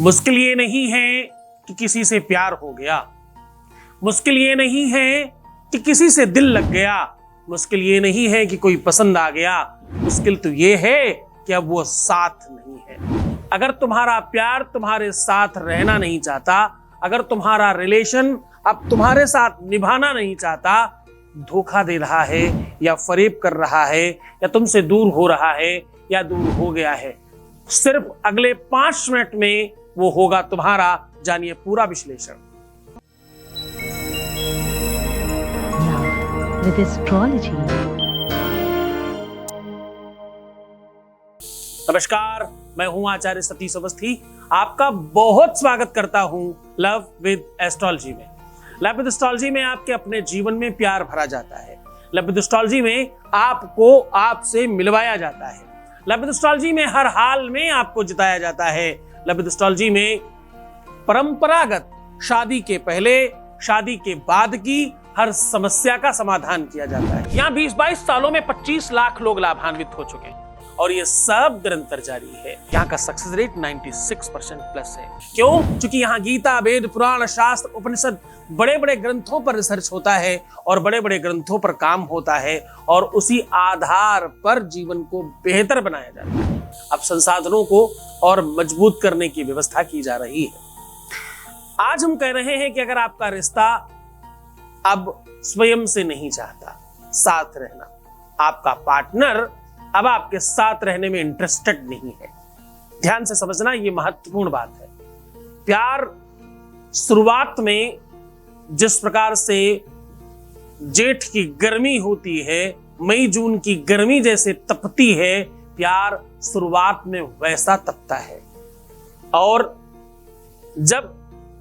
मुश्किल ये नहीं है कि किसी से प्यार हो गया, मुश्किल ये नहीं है कि किसी से दिल लग गया, मुश्किल ये नहीं है कि कोई पसंद आ गया, मुश्किल तो ये है कि अब वो साथ नहीं है। अगर तुम्हारा प्यार तुम्हारे साथ रहना नहीं चाहता, अगर तुम्हारा रिलेशन अब तुम्हारे साथ निभाना नहीं चाहता, धोखा दे रहा है या फरेब कर रहा है या तुमसे दूर हो रहा है या दूर हो गया है, सिर्फ अगले 5 मिनट में वो होगा तुम्हारा। जानिए पूरा विश्लेषण। With astrology. नमस्कार, मैं हूं आचार्य सतीश अवस्थी। आपका बहुत स्वागत करता हूं लव विद एस्ट्रोलॉजी में। लव विद एस्ट्रोलॉजी में आपके अपने जीवन में प्यार भरा जाता है। लव विद एस्ट्रोलॉजी में आपको आपसे मिलवाया जाता है। लव विद एस्ट्रोलॉजी में हर हाल में आपको जिताया जाता है। लव विद एस्ट्रोलॉजी में परंपरागत शादी के पहले, शादी के बाद की हर समस्या का समाधान किया जाता है। यहाँ 20-22 सालों में 25 लाख लोग लाभान्वित हो चुके हैं और ये सब निरंतर जारी है। यहाँ का सक्सेस रेट 96% प्लस है। क्यों? क्योंकि यहाँ गीता, वेद, पुराण, शास्त्र, उपनिषद, बड़े बड़े ग्रंथों पर रिसर्च होता है और बड़े बड़े ग्रंथों पर काम होता है और उसी आधार पर जीवन को बेहतर बनाया जाता है। अब संसाधनों को और मजबूत करने की व्यवस्था की जा रही है। आज हम कह रहे हैं कि अगर आपका रिश्ता अब स्वयं से नहीं चाहता साथ रहना, आपका पार्टनर अब आपके साथ रहने में इंटरेस्टेड नहीं है, ध्यान से समझना, यह महत्वपूर्ण बात है। प्यार शुरुआत में जिस प्रकार से जेठ की गर्मी होती है, मई जून की गर्मी जैसे तपती है, प्यार शुरुआत में वैसा तपता है। और जब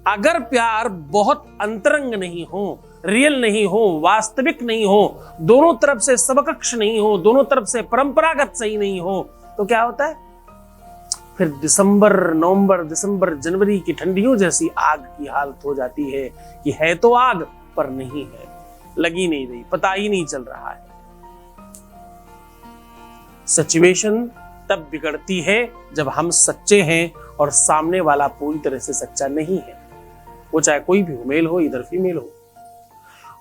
अगर प्यार बहुत अंतरंग नहीं हो, रियल नहीं हो, वास्तविक नहीं हो, दोनों तरफ से समकक्ष नहीं हो, दोनों तरफ से परंपरागत सही नहीं हो, तो क्या होता है? फिर नवंबर, दिसंबर, जनवरी की ठंडियों जैसी आग की हालत हो जाती है कि है तो आग पर नहीं है, लगी नहीं रही, पता ही नहीं चल रहा है। सिचुएशन तब बिगड़ती है जब हम सच्चे हैं और सामने वाला पूरी तरह से सच्चा नहीं है, वो चाहे कोई भी हो, मेल हो इधर फीमेल हो।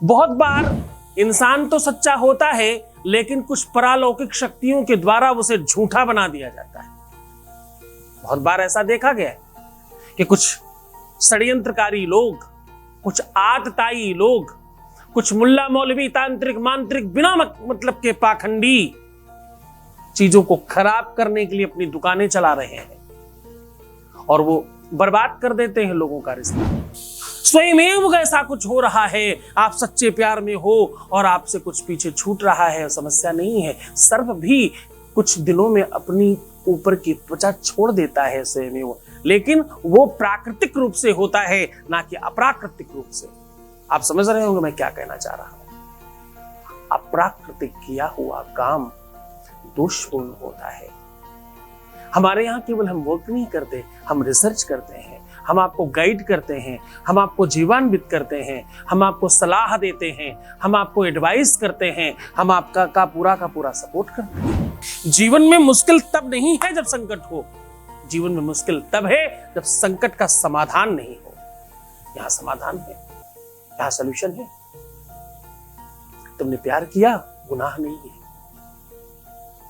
बहुत बार इंसान तो सच्चा होता है लेकिन कुछ परालौकिक शक्तियों के द्वारा उसे झूठा बना दिया जाता है। बहुत बार ऐसा देखा गया है कि कुछ षड्यंत्रकारी लोग, कुछ आतताई लोग, कुछ मुल्ला मौलवी, तांत्रिक, मांत्रिक, बिना मतलब के पाखंडी चीजों को खराब करने के लिए अपनी दुकानें चला रहे हैं और वो बर्बाद कर देते हैं लोगों का रिश्ता। स्वयं ऐसा कुछ हो रहा है, आप सच्चे प्यार में हो और आपसे कुछ पीछे छूट रहा है, समस्या नहीं है। सर्प भी कुछ दिनों में अपनी ऊपर की त्वचा छोड़ देता है स्वयं, लेकिन वो प्राकृतिक रूप से होता है, ना कि अप्राकृतिक रूप से। आप समझ रहे होंगे मैं क्या कहना चाह रहा हूं। अप्राकृतिक किया हुआ काम दोषपूर्ण होता है। हमारे यहाँ केवल हम वर्क नहीं करते, हम रिसर्च करते हैं, हम आपको गाइड करते हैं, हम आपको जीवान्वित करते हैं, हम आपको सलाह देते हैं, हम आपको एडवाइस करते हैं, हम आपका का पूरा सपोर्ट करते हैं। जीवन में मुश्किल तब नहीं है जब संकट हो, जीवन में मुश्किल तब है जब संकट का समाधान नहीं हो। यहाँ समाधान है, यहाँ सॉल्यूशन है। तुमने प्यार किया, गुनाह नहीं है।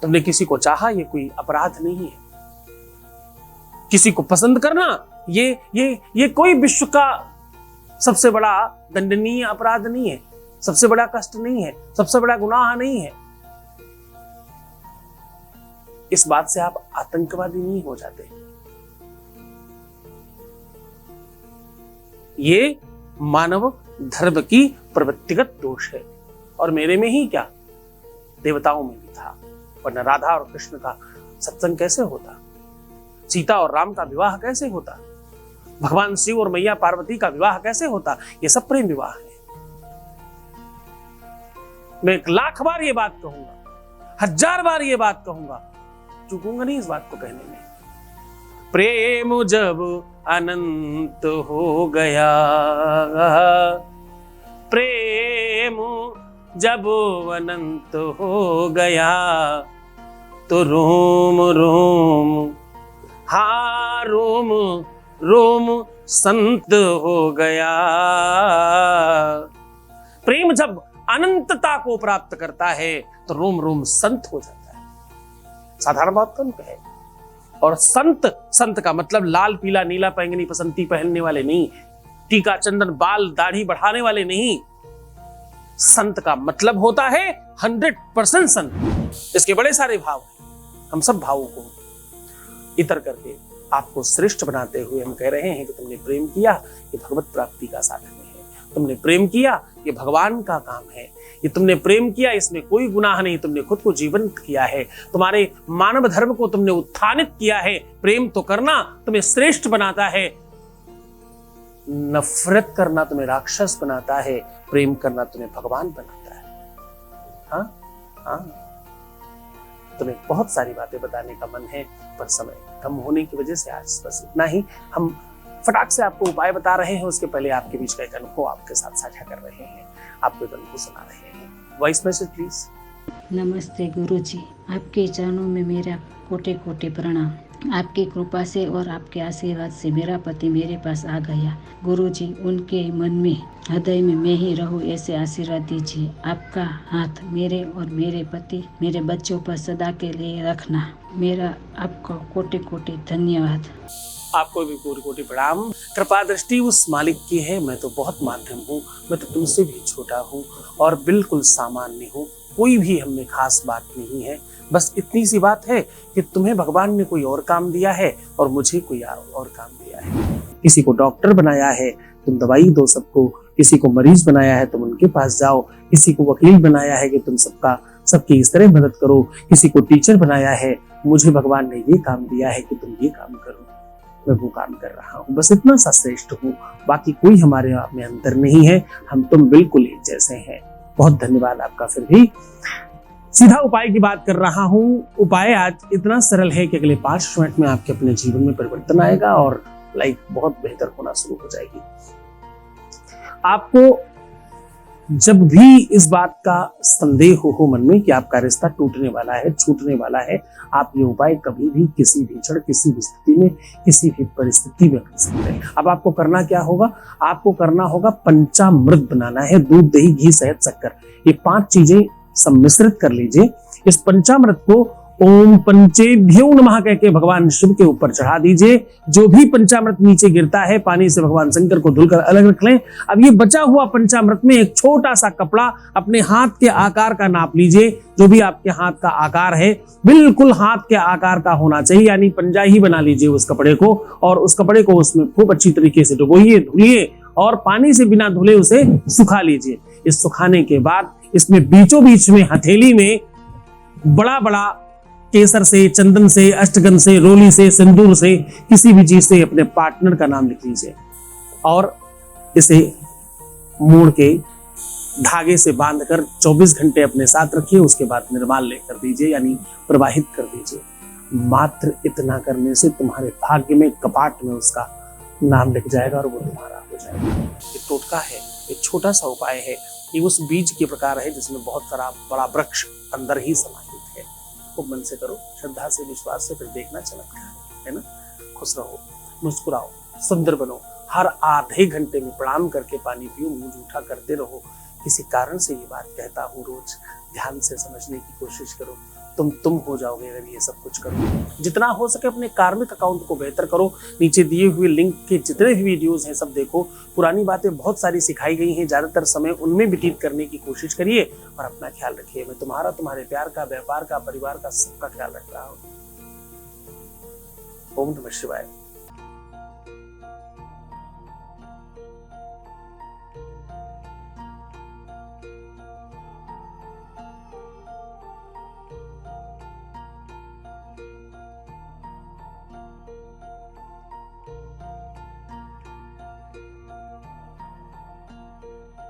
तुमने किसी को चाहा, ये कोई अपराध नहीं है। किसी को पसंद करना ये कोई विश्व का सबसे बड़ा दंडनीय अपराध नहीं है, सबसे बड़ा कष्ट नहीं है, सबसे बड़ा गुनाह नहीं है। इस बात से आप आतंकवादी नहीं हो जाते। ये मानव धर्म की प्रवृत्तिगत दोष है और मेरे में ही क्या, देवताओं में भी था। वरना राधा और कृष्ण का सत्संग कैसे होता, सीता और राम का विवाह कैसे होता, भगवान शिव और मैया पार्वती का विवाह कैसे होता? ये सब प्रेम विवाह है। मैं 1,00,000 बार ये बात कहूंगा, 1000 बार ये बात कहूंगा, चूकूंगा नहीं इस बात को कहने में। प्रेम जब अनंत हो गया, प्रेम जब अनंत हो गया, तो रोम रोम, हाँ रोम रोम संत हो गया। प्रेम जब अनंतता को प्राप्त करता है तो रोम रोम संत हो जाता है। साधारण बात कौन कहे। और संत, संत का मतलब लाल पीला नीला पैंगनी पसंती पहनने वाले नहीं, टीका चंदन बाल दाढ़ी बढ़ाने वाले नहीं। संत का मतलब होता है 100% संत। इसके बड़े सारे भाव हैं। हम सब भावों को इतर करके आपको श्रेष्ठ बनाते हुए हम कह रहे हैं कि तुमने प्रेम किया, ये भगवत प्राप्ति का साधन है। तुमने प्रेम किया, ये भगवान का काम है। ये तुमने प्रेम किया, इसमें कोई गुनाह नहीं। तुमने खुद को जीवंत किया है, तुम्हारे मानव धर्म को तुमने उत्थानित किया है। प्रेम तो करना तुम्हें श्रेष्ठ बनाता है, नफरत करना तुम्हें राक्षस बनाता है, प्रेम करना तुम्हें भगवान बनाता है। हाँ, तुम्हें बहुत सारी बातें बताने का मन है, पर समय कम होने की वजह से आज बस इतना ही। हम फटाक से आपको उपाय बता रहे हैं, उसके पहले आपके बीच का एक अनुभव आपके साथ साझा कर रहे हैं। आपको एक अनुभव सुना रहे हैं। Voice message please. नमस्ते गुरुजी, आपके चरणों में मेरा कोटि कोटि प्रणाम। आपकी कृपा से और आपके आशीर्वाद से मेरा पति मेरे पास आ गया। गुरुजी, उनके मन में हृदय में मैं ही रहूं ऐसे आशीर्वाद दीजिए। आपका हाथ मेरे और मेरे पति मेरे बच्चों पर सदा के लिए रखना। मेरा आपका कोटि कोटि धन्यवाद। आपको भी कोटि कोटि प्रणाम। कृपा दृष्टि उस मालिक की है। मैं तो बहुत माध्यम हूँ, मैं तो तुमसे भी छोटा हूँ और बिल्कुल सामान्य हूँ। कोई भी हम में खास बात नहीं है। बस इतनी सी बात है कि तुम्हें भगवान ने कोई और काम दिया है और मुझे कोई और काम दिया है। किसी को डॉक्टर बनाया है, तुम दवाई दो सबको। किसी को मरीज बनाया है, तुम उनके पास जाओ। किसी को वकील बनाया है कि तुम सबकी इस तरह मदद करो। किसी को टीचर बनाया है, मुझे भगवान ने ये काम दिया है कि तुम ये काम करो। मैं वो काम कर रहा हूँ, बस इतना सा श्रेष्ठ हूँ। बाकी कोई हमारे में अंतर नहीं है। हम तुम बिल्कुल एक जैसे हैं। बहुत धन्यवाद आपका। फिर भी सीधा उपाय की बात कर रहा हूँ। उपाय आज इतना सरल है कि अगले 5 मिनट में आपके अपने जीवन में परिवर्तन आएगा और लाइफ बहुत बेहतर होना शुरू हो जाएगी। आपको जब भी इस बात का संदेह हो मन में कि आपका रिश्ता टूटने वाला है, छूटने वाला है, आप ये उपाय कभी भी किसी भी क्षण, किसी भी स्थिति में, किसी भी परिस्थिति में कर सकते हैं। अब आपको करना क्या होगा? आपको करना होगा पंचामृत बनाना है। दूध, दही, घी, शहद, शक्कर, ये 5 चीजें सम्मिश्रित कर लीजिए। इस पंचामृत को ओम पंचेभ्यो नमः कह के भगवान शिव के ऊपर चढ़ा दीजिए। जो भी पंचामृत नीचे गिरता है, पानी से भगवान शंकर को धुलकर अलग रख लें। अब ये बचा हुआ पंचामृत में एक छोटा सा कपड़ा अपने हाथ के आकार का नाप लीजिए। जो भी आपके हाथ का आकार है, बिल्कुल हाथ के आकार का होना चाहिए, यानी पंजा ही बना लीजिए उस कपड़े को। और उस कपड़े को उसमें खूब अच्छी तरीके से डुबोइए, धुलिए और पानी से बिना धुले उसे सुखा लीजिए। इस सुखाने के बाद इसमें बीचों बीच में हथेली में बड़ा बड़ा केसर से, चंदन से, अष्टगंध से, रोली से, सिंदूर से, किसी भी चीज से अपने पार्टनर का नाम लिख लीजिए और इसे मोड़ के धागे से बांधकर 24 घंटे अपने साथ रखिए। उसके बाद निर्माल्य कर दीजिए, यानी प्रवाहित कर दीजिए। मात्र इतना करने से तुम्हारे भाग्य में, कपाट में उसका नाम लिख जाएगा और वो तुम्हारा हो जाएगा। ये टोटका है, एक छोटा सा उपाय है। ये उस बीज के प्रकार है जिसमें बहुत सारा बड़ा वृक्ष अंदर ही समाहित है। खूब मन से करो, श्रद्धा से, विश्वास से, फिर देखना चमत्कार है ना। खुश रहो, मुस्कुराओ, सुंदर बनो। हर आधे घंटे में प्रणाम करके पानी पियो, मुंह जूठा करते रहो। किसी कारण से ये बात कहता हूँ, रोज ध्यान से समझने की कोशिश करो। तुम हो जाओगे अगर ये सब कुछ करो। जितना हो सके अपने कार्मिक अकाउंट को बेहतर करो। नीचे दिए हुए लिंक के जितने भी वीडियोस हैं सब देखो। पुरानी बातें बहुत सारी सिखाई गई हैं, ज्यादातर समय उनमें व्यतीत करने की कोशिश करिए और अपना ख्याल रखिए। मैं तुम्हारा, तुम्हारे प्यार का, व्यापार का, परिवार का, सबका ख्याल रख रहा हूँ। ओम नमः शिवाय।